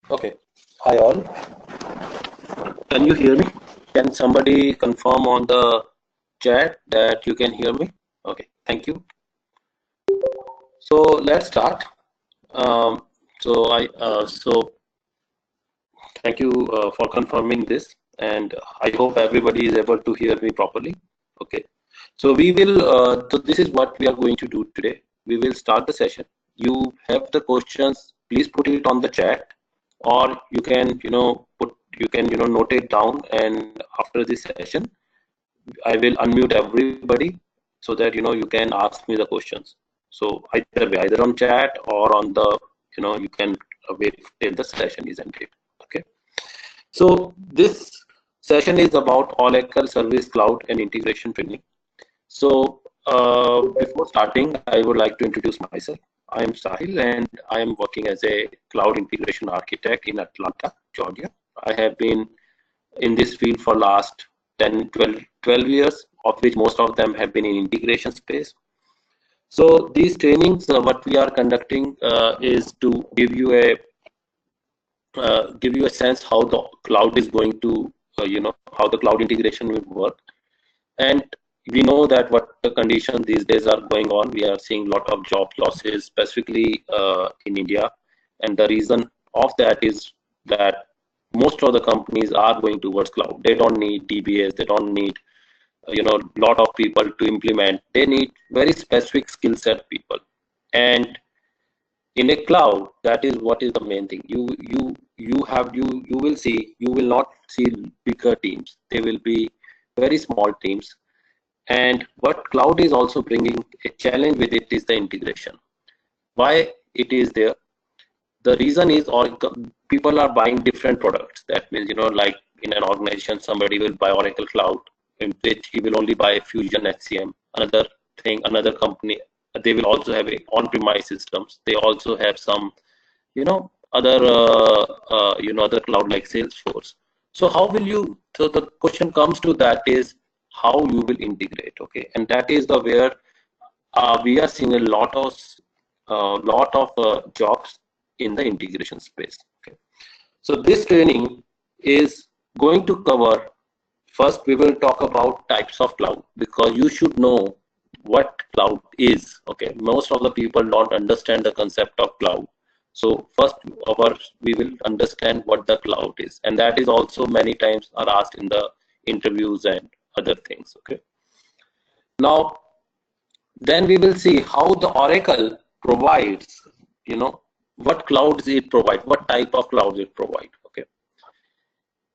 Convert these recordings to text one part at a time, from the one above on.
Okay. Hi all. Can you hear me? Can somebody confirm on the chat that you can hear me? Okay. Thank you. So let's start. So thank you for confirming this, and I hope everybody is able to hear me properly. Okay. So we will. So this is what we are going to do today. We will start the session. You have the questions. Please put it on the chat, or you can note it down. And after this session, I will unmute everybody so that you can ask me the questions. So either way, either on chat or on the you can wait till the session is ended. Okay. So this session is about Oracle Service Cloud and Integration Training. So before starting, I would like to introduce myself. I am Sahil and I am working as a cloud integration architect in Atlanta, Georgia. I have been in this field for last 10, 12 years, of which most of them have been in integration space. So these trainings, what we are conducting is to give you a sense how the cloud is going to, how the cloud integration will work. And we know that what the conditions these days are going on. We are seeing a lot of job losses, specifically in India. And the reason of that is that most of the companies are going towards cloud. They don't need DBAs. They don't need lot of people to implement. They need very specific skill set people. And in a cloud, that is what is the main thing. You will see, you will not see bigger teams. They will be very small teams. And what cloud is also bringing a challenge with it is the integration. Why it is there? The reason is all people are buying different products. That means, like in an organization, somebody will buy Oracle Cloud, in which he will only buy Fusion HCM. Another thing, another company, they will also have a on-premise systems. They also have some, other cloud like Salesforce. So how will you? So the question comes to that is how you will integrate. Okay, and that is the where we are seeing a lot of jobs in the integration space. Okay. So this training is going to cover, first we will talk about types of cloud, because you should know what cloud is. Okay, most of the people don't understand the concept of cloud. So first we will understand what the cloud is, and that is also many times are asked in the interviews and other things. Okay. Now then we will see how the Oracle provides, what clouds it provide, what type of clouds it provide. Okay.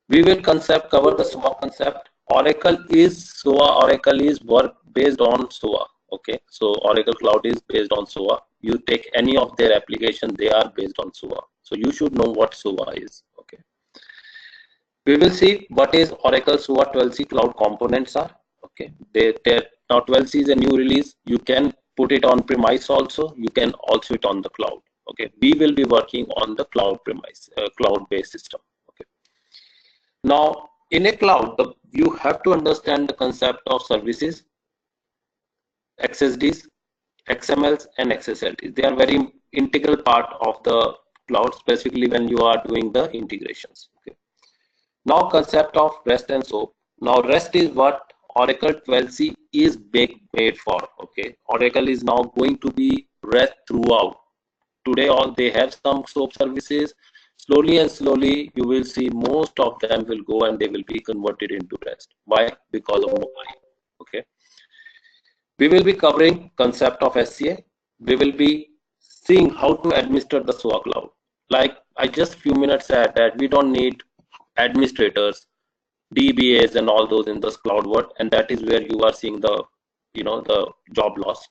We will cover the SOA concept. Oracle is SOA. Oracle is work based on SOA. Okay. So Oracle Cloud is based on SOA. You take any of their applications, they are based on SOA. So you should know what SOA is. Okay. We will see what is Oracle SOA 12c cloud components are. Okay. Now 12c is a new release. You can put it on premise also. You can also it on the cloud. Okay. We will be working on the cloud premise, cloud-based system. Okay. Now in a cloud, you have to understand the concept of services, XSDs, XMLs, and XSLTs. They are very integral part of the cloud, specifically when you are doing the integrations. Okay. Now concept of REST and SOAP. Now REST is what Oracle 12c is made for. Okay, Oracle is now going to be REST throughout. Today all they have some SOAP services. Slowly and slowly you will see most of them will go and they will be converted into REST. Why? Because of mobile. Okay. We will be covering concept of SCA. We will be seeing how to administer the SOA cloud. Like I just few minutes said that we don't need administrators, DBAs, and all those in this cloud world, and that is where you are seeing the the job loss.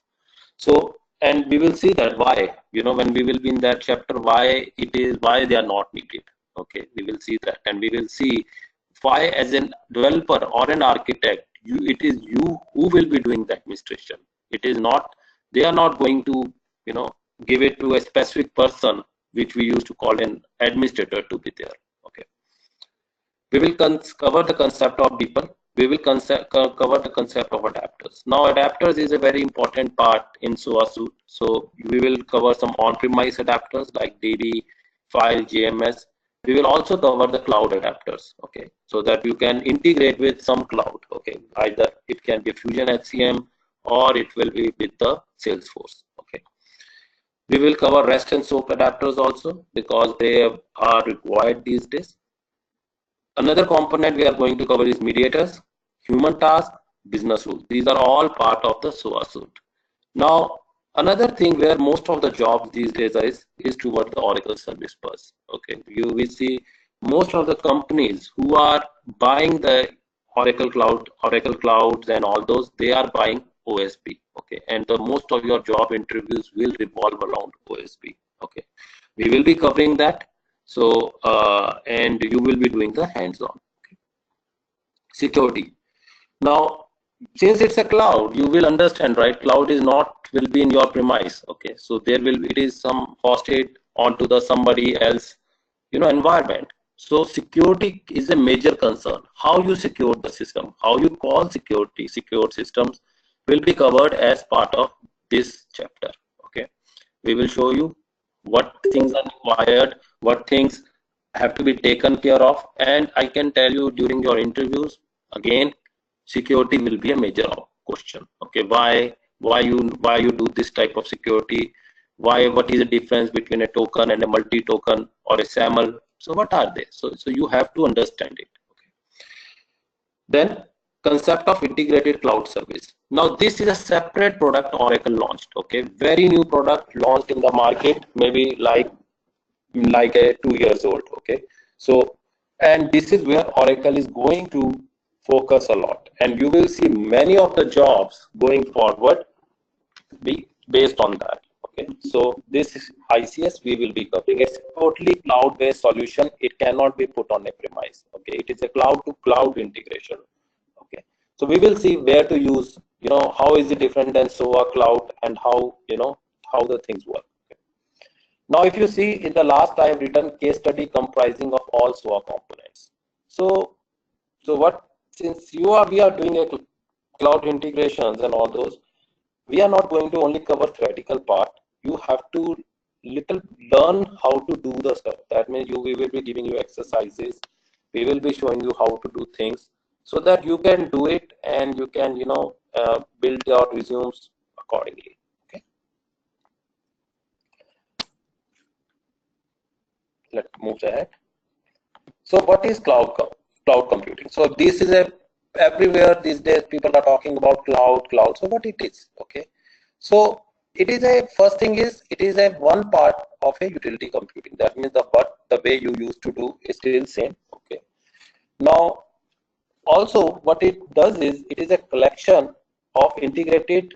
So, and we will see that why, when we will be in that chapter, why they are not needed. Okay, we will see that, and we will see why as a developer or an architect, it is you who will be doing the administration. It is not, they are not going to give it to a specific person, which we used to call an administrator to be there. Okay. We will cover the concept of people. We will cover the concept of adapters. Now, adapters is a very important part in SOA suite. So we will cover some on-premise adapters like DB, file, JMS. We will also cover the cloud adapters, okay, so that you can integrate with some cloud, okay, either it can be Fusion HCM or it will be with the Salesforce, okay. We will cover REST and SOAP adapters also because they are required these days. Another component we are going to cover is mediators, human task, business rules. These are all part of the SOA suite. Now, another thing where most of the jobs these days is toward the Oracle Service Bus. Okay, we see most of the companies who are buying the Oracle Clouds and all those, they are buying OSP. Okay, and the most of your job interviews will revolve around OSP. Okay, we will be covering that. So, and you will be doing the hands-on. Okay. Security. Now, since it's a cloud, you will understand, right? Cloud is not will be in your premise. Okay, so there will it is some hosted onto the somebody else, environment. So security is a major concern. How you secure the system, how you call security, secured systems will be covered as part of this chapter. Okay, we will show you what things are required, what things have to be taken care of, and I can tell you during your interviews again, security will be a major question. Okay, why you do this type of security? What is the difference between a token and a multi-token or a SAML? So what are they? So you have to understand it. Okay. Then concept of integrated cloud service. Now this is a separate product Oracle launched. Okay, very new product launched in the market, maybe like a 2 years old. Okay, so and this is where Oracle is going to focus a lot, and you will see many of the jobs going forward be based on that. Okay, so this is ICS we will be covering. It's a totally cloud-based solution. It cannot be put on a premise. Okay, it is a cloud-to-cloud integration. Okay, so we will see where to use. How is it different than SOA cloud and how the things work. Okay. Now, if you see in the last, I have written case study comprising of all SOA components. So what? Since we are doing a cloud integrations and all those, we are not going to only cover theoretical part. You have to learn how to do the stuff. That means we will be giving you exercises. We will be showing you how to do things so that you can do it and you can build your resumes accordingly. Okay. Let's move ahead. So what is cloud computing? So this is everywhere these days people are talking about cloud. So what it is? Okay, so it is first thing is it is a one part of a utility computing. That means the way you used to do is still same. Okay, now also what it does is it is a collection of integrated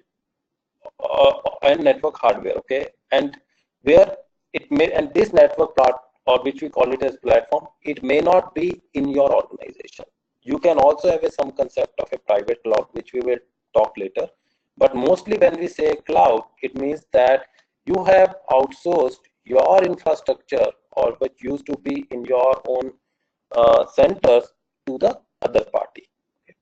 and network hardware. Okay, and where and this network part, or which we call it as platform, it may not be in your organization. You can also have some concept of a private cloud, which we will talk later. But mostly when we say cloud, it means that you have outsourced your infrastructure or what used to be in your own centers to the other party. Okay.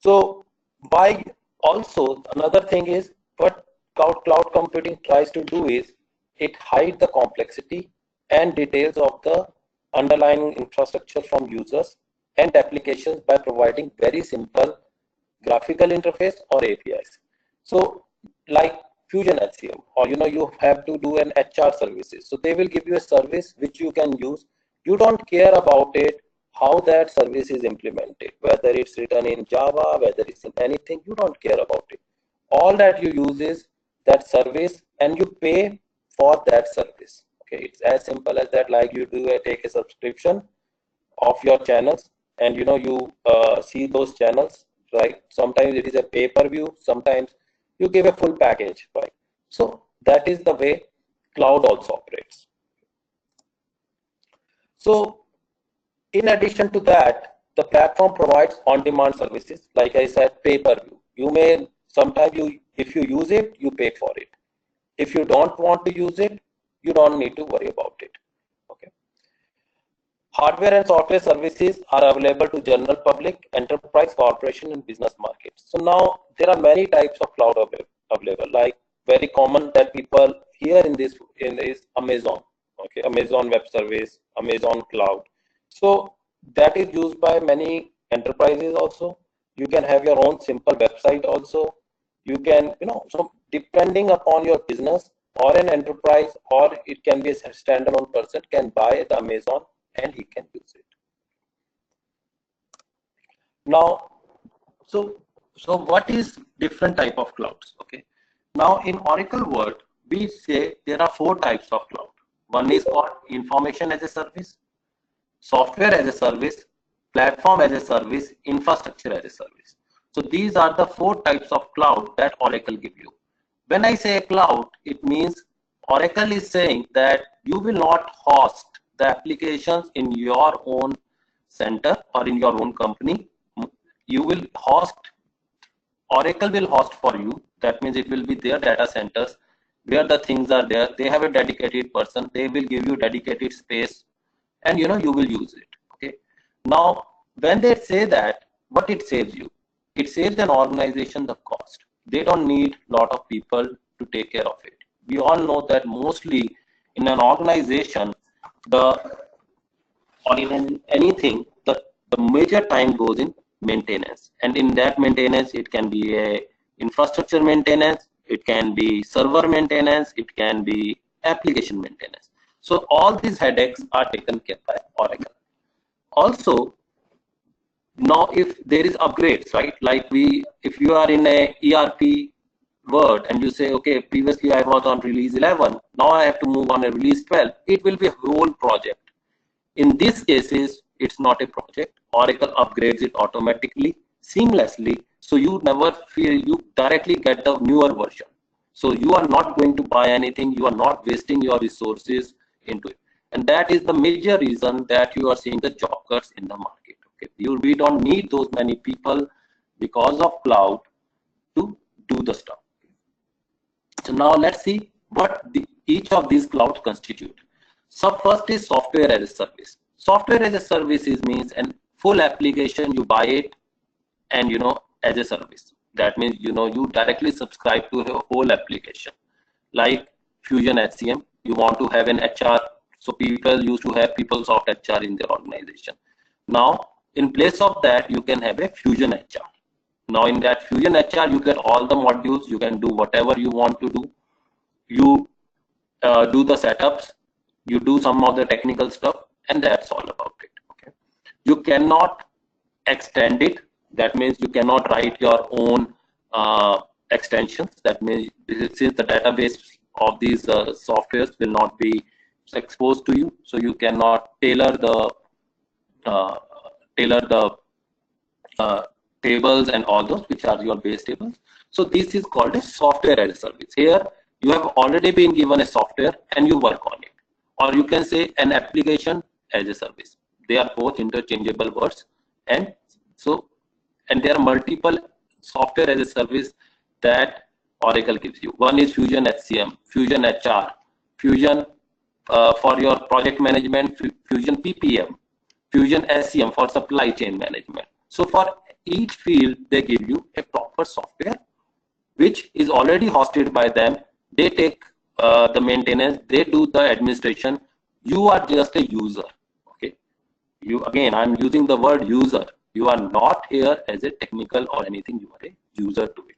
So by also another thing is what cloud computing tries to do is it hides the complexity and details of the underlying infrastructure from users and applications by providing very simple graphical interface or APIs. So like Fusion HCM, or you have to do an HR services. So they will give you a service which you can use. You don't care about it, how that service is implemented, whether it's written in Java, whether it's in anything, you don't care about it. All that you use is that service and you pay for that service. Okay, it's as simple as that. Like you take a subscription of your channels, and you see those channels, right? Sometimes it is a pay-per-view, sometimes you give a full package, right? So that is the way cloud also operates. So in addition to that, the platform provides on-demand services. Like I said, pay-per-view. You may sometimes if you use it, you pay for it. If you don't want to use it, you don't need to worry about it. Okay. Hardware and software services are available to general public, enterprise, corporation, and business markets. So now there are many types of cloud available. Like very common that people hear in this is Amazon. Okay, Amazon Web Service, Amazon Cloud. So that is used by many enterprises also. You can have your own simple website also. You can, so depending upon your business or an enterprise, or it can be a standalone person can buy the Amazon and he can use it. Now, so what is different type of clouds? Okay. Now in Oracle world, we say there are 4 types of cloud. One is called information as a service, software as a service, platform as a service, infrastructure as a service. So these are the 4 types of cloud that Oracle give you. When I say cloud, it means Oracle is saying that you will not host the applications in your own center or in your own company. You will host, Oracle will host for you. That means it will be their data centers where the things are there. They have a dedicated person. They will give you dedicated space, and you will use it. Okay. Now, when they say that, what it saves you? It saves an organization the cost. They don't need a lot of people to take care of it. We all know that mostly in an organization, the or in anything, the major time goes in maintenance. And in that maintenance, it can be a infrastructure maintenance, it can be server maintenance, it can be application maintenance. So all these headaches are taken care by Oracle. Also, now if there is upgrades, right? Like if you are in a ERP word and you say, okay, previously I was on release 11, now I have to move on a release 12, it will be a whole project. In these cases, it's not a project. Oracle upgrades it automatically, seamlessly, so you never feel you directly get the newer version. So you are not going to buy anything, you are not wasting your resources into it. And that is the major reason that you are seeing the job cuts in the market. Okay, we don't need those many people because of cloud to do the stuff. So now let's see what each of these clouds constitute. So first is software as a service. Software as a service means a full application, you buy it and as a service. That means you directly subscribe to a whole application. Like Fusion HCM, you want to have an HR, so people used to have PeopleSoft HR in their organization. Now in place of that, you can have a Fusion HR. Now in that Fusion HR, you get all the modules, you can do whatever you want to do. You do the setups, you do some of the technical stuff, and that's all about it. Okay, you cannot extend it. That means you cannot write your own extensions. That means since the database of these softwares will not be exposed to you, so you cannot tailor the tables and all those which are your base tables. So this is called a software as a service. Here you have already been given a software and you work on it, or you can say an application as a service. They are both interchangeable words, and there are multiple software as a service that Oracle gives you. One is Fusion HCM, Fusion HR, Fusion for your project management, Fusion PPM, Fusion SCM for supply chain management. So for each field, they give you a proper software which is already hosted by them. They take the maintenance, they do the administration. You are just a user. Okay, again, I'm using the word user. You are not here as a technical or anything. You are a user to it.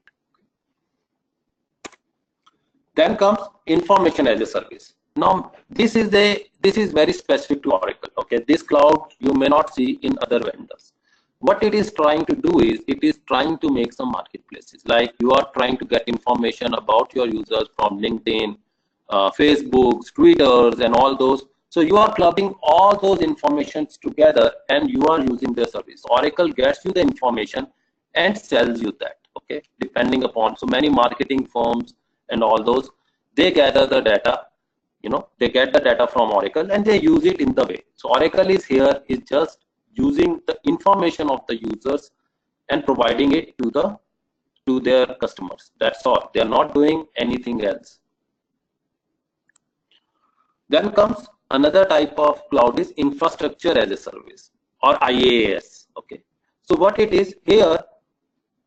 Then comes information as a service. Now this is very specific to Oracle. Okay, this cloud you may not see in other vendors. What it is trying to do is it is trying to make some marketplaces. Like you are trying to get information about your users from LinkedIn, Facebooks, Twitters, and all those. So you are clubbing all those informations together and you are using their service. Oracle gets you the information and sells you that. Okay, depending upon, so many marketing firms and all those, they gather the data. They get the data from Oracle and they use it in the way. So Oracle is here is just using the information of the users and providing it to their customers. That's all. They are not doing anything else. Then comes another type of cloud is infrastructure as a service, or IaaS. Okay, so what it is here,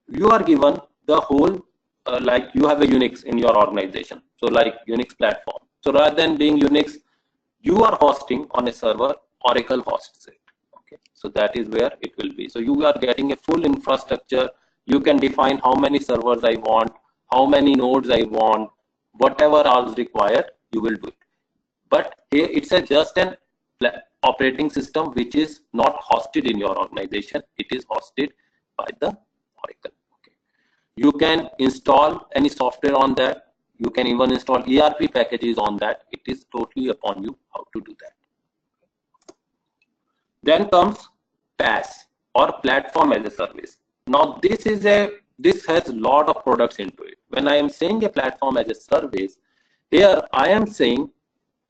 you are given the whole like you have a Unix in your organization, so like Unix platform. So rather than being Unix, You are hosting on a server, Oracle hosts it. Okay, so that is where it will be. So you are getting a full infrastructure. You can define how many servers I want, how many nodes I want, whatever else required, you will do it. But here it's just an operating system which is not hosted in your organization. It is hosted by the Oracle. Okay. You can install any software on that. You can even install ERP packages on that. It is totally upon you how to do that. Then comes PaaS, or platform as a service. Now this has a lot of products into it. When I am saying a platform as a service, here I am saying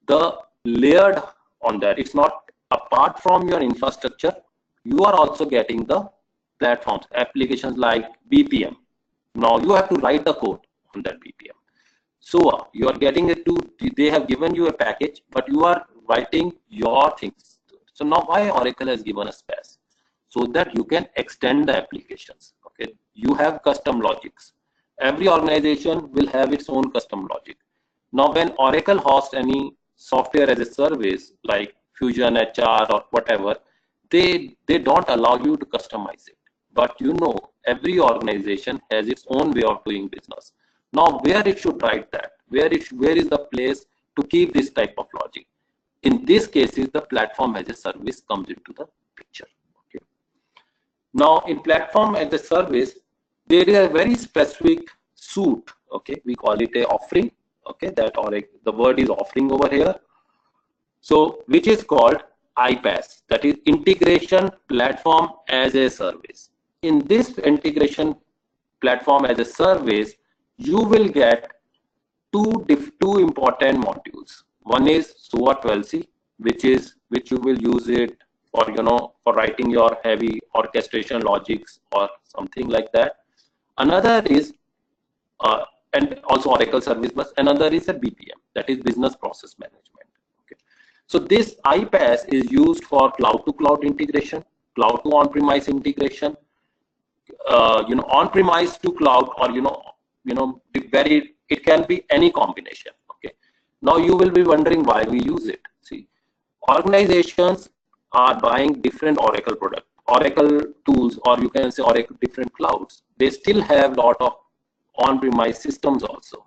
the layered on that. It's not apart from your infrastructure. You are also getting the platforms, applications like BPM. Now you have to write the code on that BPM. So you are getting it to, they have given you a package, but you are writing your things. So now why Oracle has given us PaaS? So that you can extend the applications. Okay, you have custom logics. Every organization will have its own custom logic. Now when Oracle hosts any software as a service like Fusion HR or whatever, they don't allow you to customize it. But you know, every organization has its own way of doing business. Now where it should write that? Where is the place to keep this type of logic? In this case, the platform as a service comes into the picture. Okay. Now in platform as a service, there is a very specific suite. Okay, we call it a offering. Okay, that, or the word is offering over here. So which is called IPaaS, that is integration platform as a service. In this integration platform as a service, you will get two important modules. One is SOA 12c, which you will use it for, for writing your heavy orchestration logics or something like that. Another is and also Oracle Service Bus. Another is a BPM, that is business process management. Okay. So this IPaaS is used for cloud to cloud integration, cloud to on-premise integration, on-premise to cloud, or it can be any combination. Okay. Now you will be wondering why we use it. See, organizations are buying different Oracle products, Oracle tools, or you can say Oracle different clouds. They still have a lot of on-premise systems also.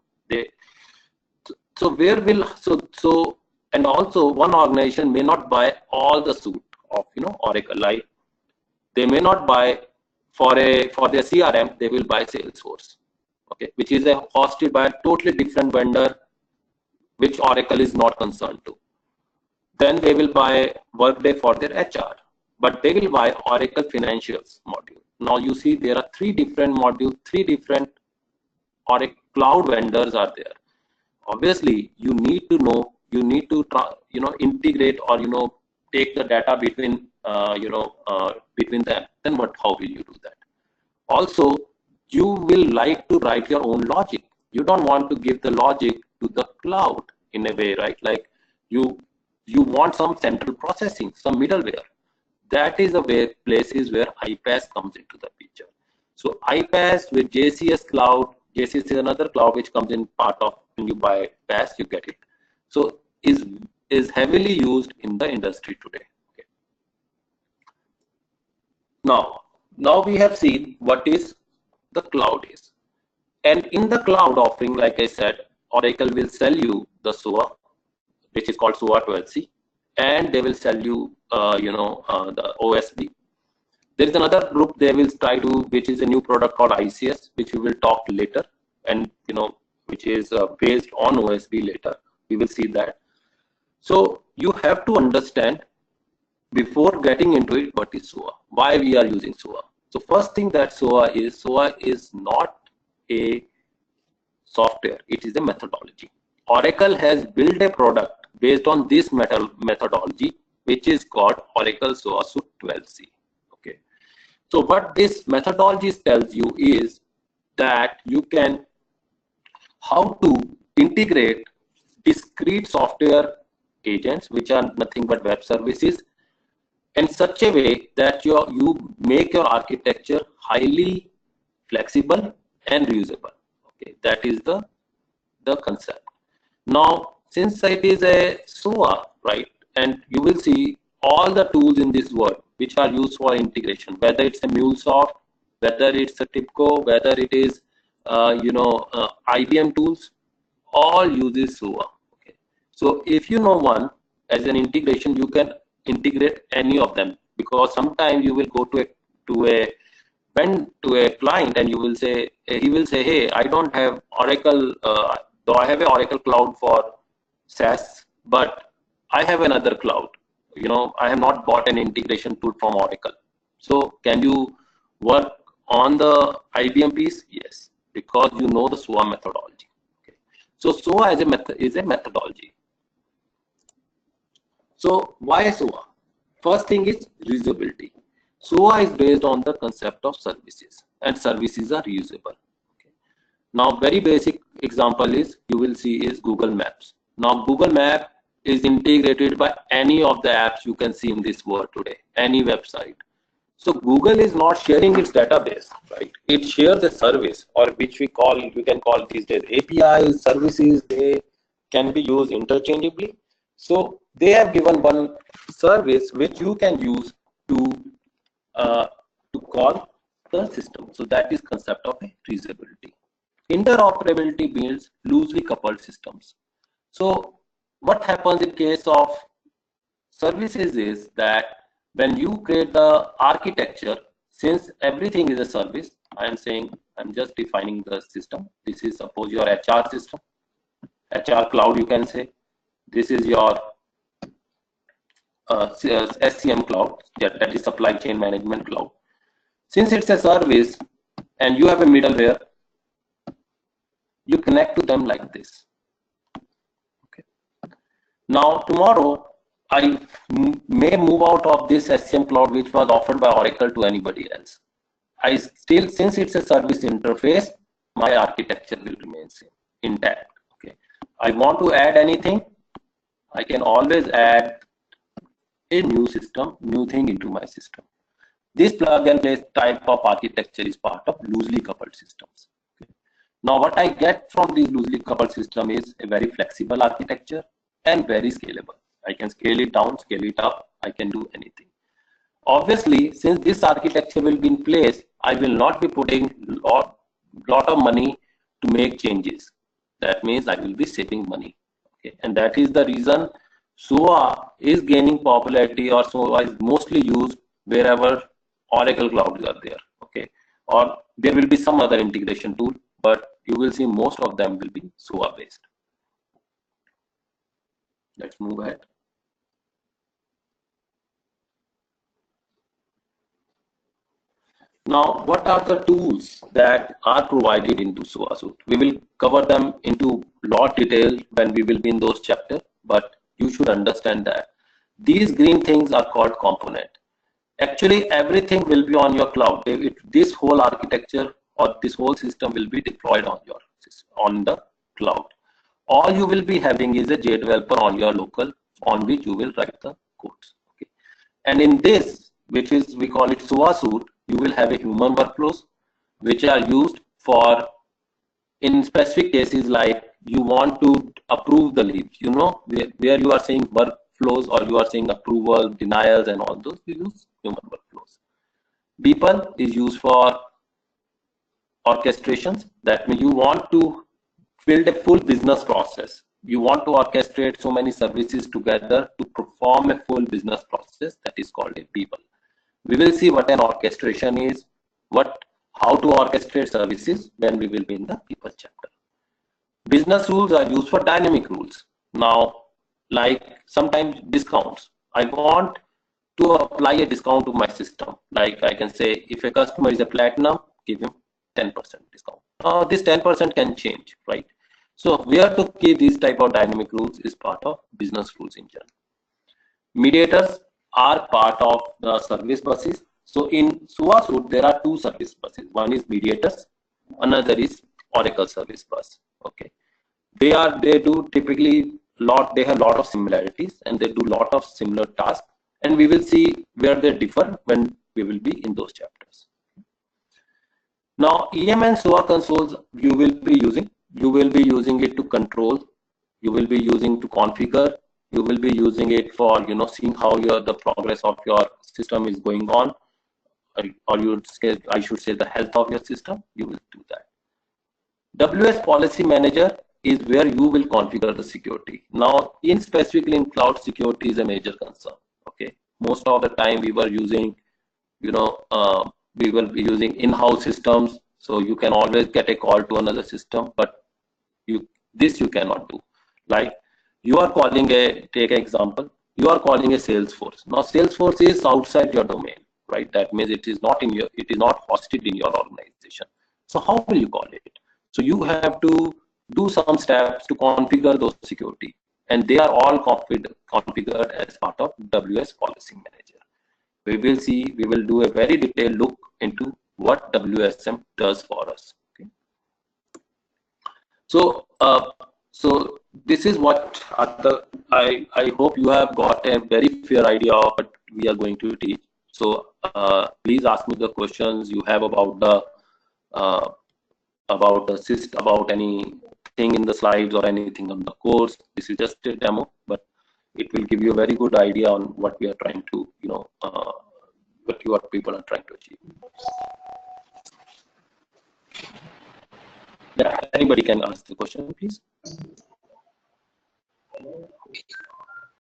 And also one organization may not buy all the suite of Oracle. Like they may not buy for their CRM, they will buy Salesforce, okay, which is hosted by a totally different vendor, which Oracle is not concerned to. Then they will buy Workday for their HR, but they will buy Oracle Financials module. Now you see there are three different modules, three different Oracle cloud vendors are there. Obviously, you need to know, you need to integrate or take the data between between them. Then how will you do that? Also, you will like to write your own logic. You don't want to give the logic to the cloud in a way, right? Like you want some central processing, some middleware. That is the places where IPaaS comes into the picture. So IPaaS with JCS cloud. JCS is another cloud which comes in part of when you buy PaaS, you get it. So is heavily used in the industry today. Okay. Now we have seen what is the cloud is, and in the cloud offering, like I said, Oracle will sell you the SOA, which is called SOA 12c, and they will sell you the OSB. There is another group they will try to, which is a new product called ICS, which we will talk later, and which is based on OSB later. We will see that. So you have to understand before getting into it what is SOA, why we are using SOA. So first thing that SOA is not a software, it is a methodology. Oracle has built a product based on this methodology, which is called Oracle SOA Suite 12c. Okay. So what this methodology tells you is that you can how to integrate discrete software agents, which are nothing but web services, in such a way that you make your architecture highly flexible and reusable. Okay, that is the concept. Now, since it is a SOA, right, and you will see all the tools in this word which are used for integration, whether it's a MuleSoft, whether it's a TIBCO, whether it is IBM tools, all uses SOA. Okay. So if you know one as an integration, you can integrate any of them, because sometimes you will go to a client and you will say, he will say, hey, I don't have Oracle, though I have a Oracle cloud for SaaS, but I have another cloud. I have not bought an integration tool from Oracle. So can you work on the IBM piece? Yes, because you know the SOA methodology. Okay. So SOA as a method is a methodology. So why SOA? First thing is reusability. SOA is based on the concept of services, and services are reusable. Okay. Now, very basic example is you will see is Google Maps. Now, Google Map is integrated by any of the apps you can see in this world today, any website. So Google is not sharing its database, right? It shares a service, or which we can call these days APIs, services. They can be used interchangeably. So they have given one service which you can use to call the system. So that is concept of reusability. Interoperability means loosely coupled systems. So what happens in case of services is that when you create the architecture, since everything is a service, I'm just defining the system. This is suppose your HR system, HR cloud, you can say. This is your SCM cloud, that is supply chain management cloud. Since it's a service and you have a middleware, you connect to them like this. Okay. Now tomorrow I may move out of this SCM cloud which was offered by Oracle to anybody else. Since it's a service interface, my architecture will remain same, intact. Okay. I want to add anything, I can always add a new thing into my system. This plug and play type of architecture is part of loosely coupled systems. Okay. Now what I get from this loosely coupled system is a very flexible architecture and very scalable. I can scale it down, scale it up, I can do anything. Obviously, since this architecture will be in place, I will not be putting lot of money to make changes. That means I will be saving money. Okay. And that is the reason SOA is gaining popularity, or SOA is mostly used wherever Oracle clouds are there. Okay. Or there will be some other integration tool, but you will see most of them will be SOA based. Let's move ahead. Now, what are the tools that are provided into SOA suite? We will cover them into lot detail when we will be in those chapters, but you should understand that these green things are called component. Actually, everything will be on your cloud. This whole architecture or this whole system will be deployed on the cloud. All you will be having is a JDeveloper on your local, on which you will write the codes. Okay. And in this, which is, we call it SOA suite, you will have a human workflows which are used for in specific cases, like you want to approve the leaves, where you are saying workflows, or you are saying approval, denials, and all those, we use human workflows. People is used for orchestrations. That means you want to build a full business process. You want to orchestrate so many services together to perform a full business process. That is called a people. We will see what an orchestration is, how to orchestrate services when we will be in the people chapter. Business rules are used for dynamic rules. Now, like sometimes discounts. I want to apply a discount to my system. Like I can say, if a customer is a platinum, give him 10% discount. This 10% can change, right? So where to keep these type of dynamic rules is part of business rules in general. Mediators are part of the service buses. So in SOA suite, there are two service buses. One is mediators, another is Oracle service bus. Okay, they do typically they have lot of similarities, and they do lot of similar tasks, and we will see where they differ when we will be in those chapters. Now, EM and SOA consoles you will be using it to control you will be using to configure, you will be using it for seeing how the progress of your system is going on, or I should say the health of your system. You will do that. WS Policy Manager is where you will configure the security. Now, in specifically in cloud, security is a major concern. Okay, most of the time we were using, we will be using in-house systems, so you can always get a call to another system, but this you cannot do. Like you are calling take an example, you are calling a Salesforce. Now, Salesforce is outside your domain, right? That means it is not hosted in your organization. So how will you call it? So you have to do some steps to configure those security, and they are all configured as part of WS Policy Manager. We will do a very detailed look into what WSM does for us. Okay. So this is what I hope you have got a very fair idea of what we are going to teach. So please ask me the questions you have about the system, about anything in the slides or anything on the course. This is just a demo, but it will give you a very good idea on what we are trying to, what people are trying to achieve. Yeah, anybody can ask the question, please.